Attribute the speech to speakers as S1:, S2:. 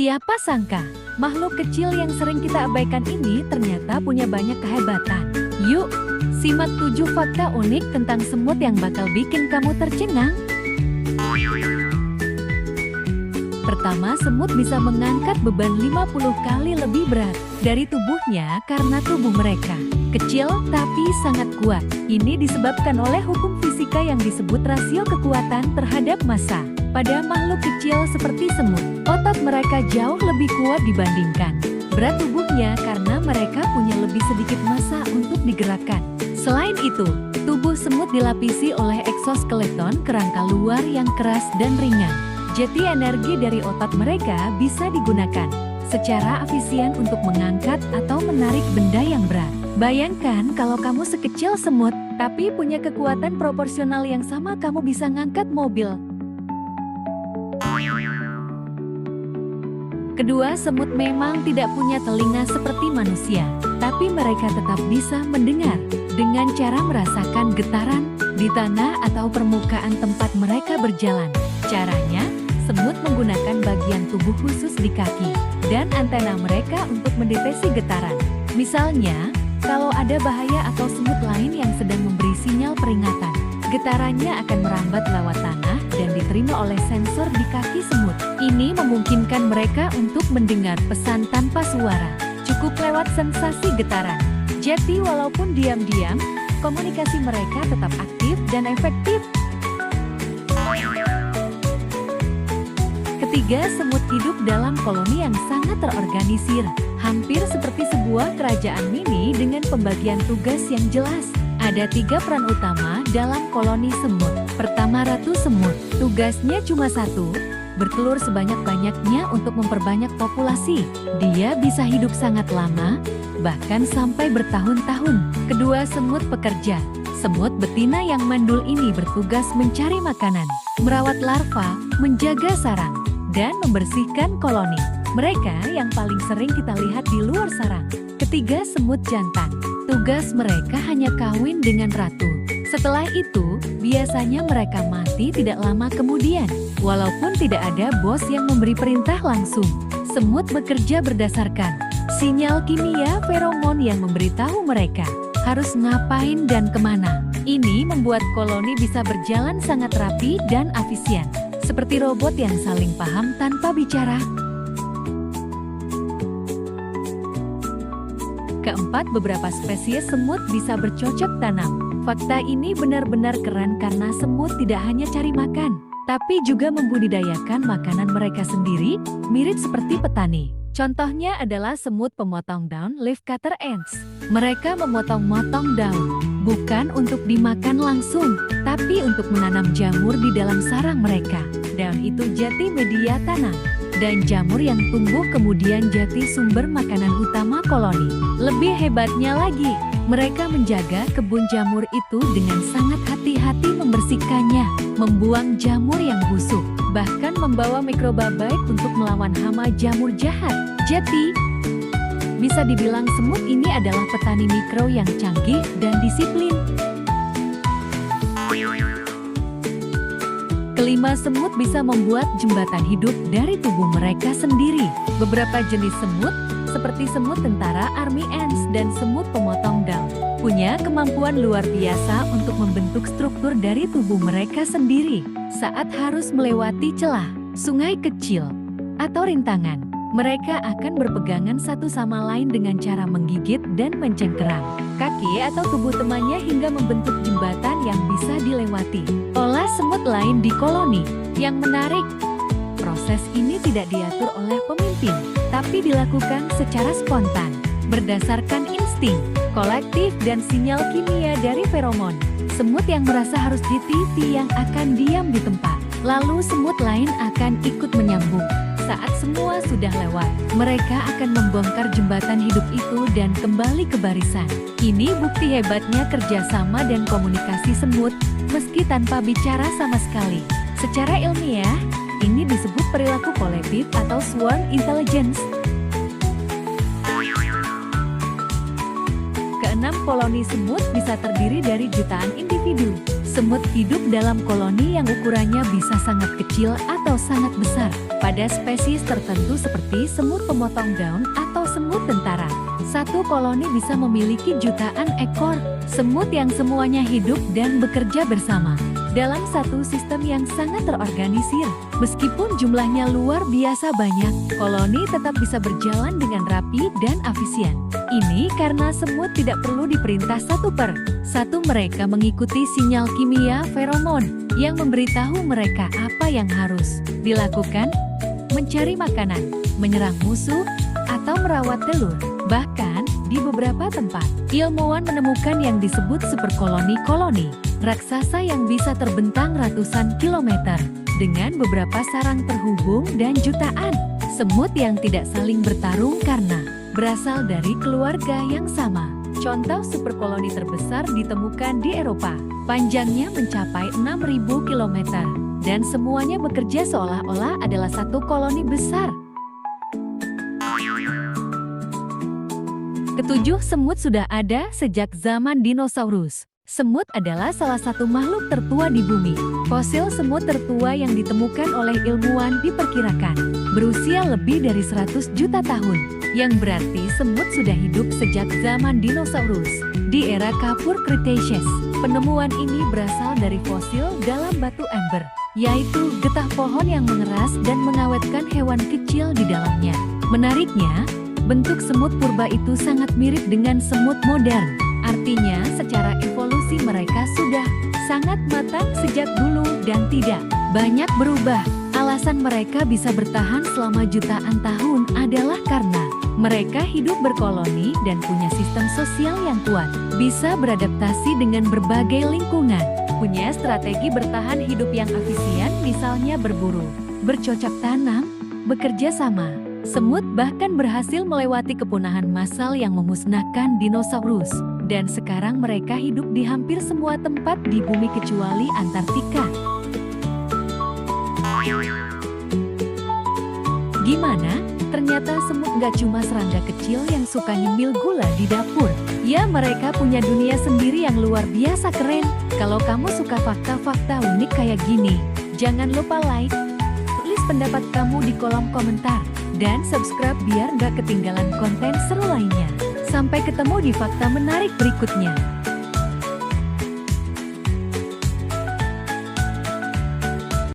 S1: Siapa sangka, makhluk kecil yang sering kita abaikan ini ternyata punya banyak kehebatan. Yuk, simak 7 fakta unik tentang semut yang bakal bikin kamu tercengang. Pertama, semut bisa mengangkat beban 50 kali lebih berat dari tubuhnya karena tubuh mereka kecil tapi sangat kuat. Ini disebabkan oleh hukum fisika yang disebut rasio kekuatan terhadap massa. Pada makhluk kecil seperti semut, otot mereka jauh lebih kuat dibandingkan berat tubuhnya karena mereka punya lebih sedikit massa untuk digerakkan. Selain itu, tubuh semut dilapisi oleh eksoskeleton kerangka luar yang keras dan ringan. Jadi energi dari otot mereka bisa digunakan secara efisien untuk mengangkat atau menarik benda yang berat. Bayangkan kalau kamu sekecil semut, tapi punya kekuatan proporsional yang sama, kamu bisa ngangkat mobil. Kedua, semut memang tidak punya telinga seperti manusia, tapi mereka tetap bisa mendengar dengan cara merasakan getaran di tanah atau permukaan tempat mereka berjalan. Caranya, semut menggunakan bagian tubuh khusus di kaki dan antena mereka untuk mendeteksi getaran. Misalnya, kalau ada bahaya atau semut lain yang sedang memberi sinyal peringatan, getarannya akan merambat lewat tanah dan diterima oleh sensor di kaki semut. Ini memungkinkan mereka untuk mendengar pesan tanpa suara, cukup lewat sensasi getaran. Jadi walaupun diam-diam, komunikasi mereka tetap aktif dan efektif. Ketiga, semut hidup dalam koloni yang sangat terorganisir, hampir seperti sebuah kerajaan mini dengan pembagian tugas yang jelas. Ada 3 peran utama dalam koloni semut. Pertama, ratu semut. Tugasnya cuma satu, bertelur sebanyak-banyaknya untuk memperbanyak populasi. Dia bisa hidup sangat lama, bahkan sampai bertahun-tahun. Kedua, semut pekerja. Semut betina yang mandul ini bertugas mencari makanan, merawat larva, menjaga sarang, dan membersihkan koloni. Mereka yang paling sering kita lihat di luar sarang. Ketiga, semut jantan. Tugas mereka hanya kawin dengan ratu. Setelah itu, biasanya mereka mati tidak lama kemudian. Walaupun tidak ada bos yang memberi perintah langsung, semut bekerja berdasarkan sinyal kimia feromon yang memberitahu mereka harus ngapain dan kemana. Ini membuat koloni bisa berjalan sangat rapi dan efisien, seperti robot yang saling paham tanpa bicara. Keempat, beberapa spesies semut bisa bercocok tanam. Fakta ini benar-benar keren karena semut tidak hanya cari makan, tapi juga membudidayakan makanan mereka sendiri, mirip seperti petani. Contohnya adalah semut pemotong daun leafcutter ants. Mereka memotong-motong daun, bukan untuk dimakan langsung, tapi untuk menanam jamur di dalam sarang mereka. Daun itu jadi media tanam, dan jamur yang tumbuh kemudian jadi sumber makanan utama koloni. Lebih hebatnya lagi, mereka menjaga kebun jamur itu dengan sangat hati-hati membersihkannya, membuang jamur yang busuk, bahkan membawa mikroba baik untuk melawan hama jamur jahat. Jadi, bisa dibilang semut ini adalah petani mikro yang canggih dan disiplin. Kelima, semut bisa membuat jembatan hidup dari tubuh mereka sendiri. Beberapa jenis semut, seperti semut tentara army ants dan semut pemotong daun, punya kemampuan luar biasa untuk membentuk struktur dari tubuh mereka sendiri. Saat harus melewati celah, sungai kecil, atau rintangan, mereka akan berpegangan satu sama lain dengan cara menggigit dan mencengkeram kaki atau tubuh temannya hingga membentuk jembatan yang bisa dilewati oleh semut lain di koloni. Yang menarik, proses ini tidak diatur oleh pemimpin, tapi dilakukan secara spontan, berdasarkan insting kolektif dan sinyal kimia dari feromon. Semut yang merasa harus dititi yang akan diam di tempat, lalu semut lain akan ikut menyambung. Saat semua sudah lewat, mereka akan membongkar jembatan hidup itu dan kembali ke barisan. Ini bukti hebatnya kerjasama dan komunikasi semut, meski tanpa bicara sama sekali. Secara ilmiah, ini disebut perilaku kolektif atau swarm intelligence. Keenam, koloni semut bisa terdiri dari jutaan individu. Semut hidup dalam koloni yang ukurannya bisa sangat kecil atau sangat besar. Pada spesies tertentu seperti semut pemotong daun atau semut tentara, satu koloni bisa memiliki jutaan ekor semut yang semuanya hidup dan bekerja bersama dalam satu sistem yang sangat terorganisir. Meskipun jumlahnya luar biasa banyak, koloni tetap bisa berjalan dengan rapi dan efisien. Ini karena semut tidak perlu diperintah satu per satu, mereka mengikuti sinyal kimia feromon yang memberitahu mereka apa yang harus dilakukan: mencari makanan, menyerang musuh, atau merawat telur. Bahkan, di beberapa tempat, ilmuwan menemukan yang disebut superkoloni-koloni raksasa yang bisa terbentang ratusan kilometer dengan beberapa sarang terhubung dan jutaan semut yang tidak saling bertarung karena berasal dari keluarga yang sama. Contoh superkoloni terbesar ditemukan di Eropa. Panjangnya mencapai 6.000 km dan semuanya bekerja seolah-olah adalah satu koloni besar. Ketujuh, semut sudah ada sejak zaman dinosaurus. Semut adalah salah satu makhluk tertua di bumi. Fosil semut tertua yang ditemukan oleh ilmuwan diperkirakan berusia lebih dari 100 juta tahun, yang berarti semut sudah hidup sejak zaman dinosaurus di era Kapur Cretaceous. Penemuan ini berasal dari fosil dalam batu ember, yaitu getah pohon yang mengeras dan mengawetkan hewan kecil di dalamnya. Menariknya, bentuk semut purba itu sangat mirip dengan semut modern. Artinya, secara evolusi mereka sudah sangat matang sejak dulu dan tidak banyak berubah. Alasan mereka bisa bertahan selama jutaan tahun adalah karena mereka hidup berkoloni dan punya sistem sosial yang kuat, bisa beradaptasi dengan berbagai lingkungan, punya strategi bertahan hidup yang efisien, misalnya berburu, bercocok tanam, bekerja sama. Semut bahkan berhasil melewati kepunahan massal yang memusnahkan dinosaurus, dan sekarang mereka hidup di hampir semua tempat di bumi kecuali Antartika. Gimana? Ternyata semut gak cuma serangga kecil yang suka nyemil gula di dapur. Ya, mereka punya dunia sendiri yang luar biasa keren. Kalau kamu suka fakta-fakta unik kayak gini, jangan lupa like, tulis pendapat kamu di kolom komentar, dan subscribe biar gak ketinggalan konten seru lainnya. Sampai ketemu di fakta menarik berikutnya.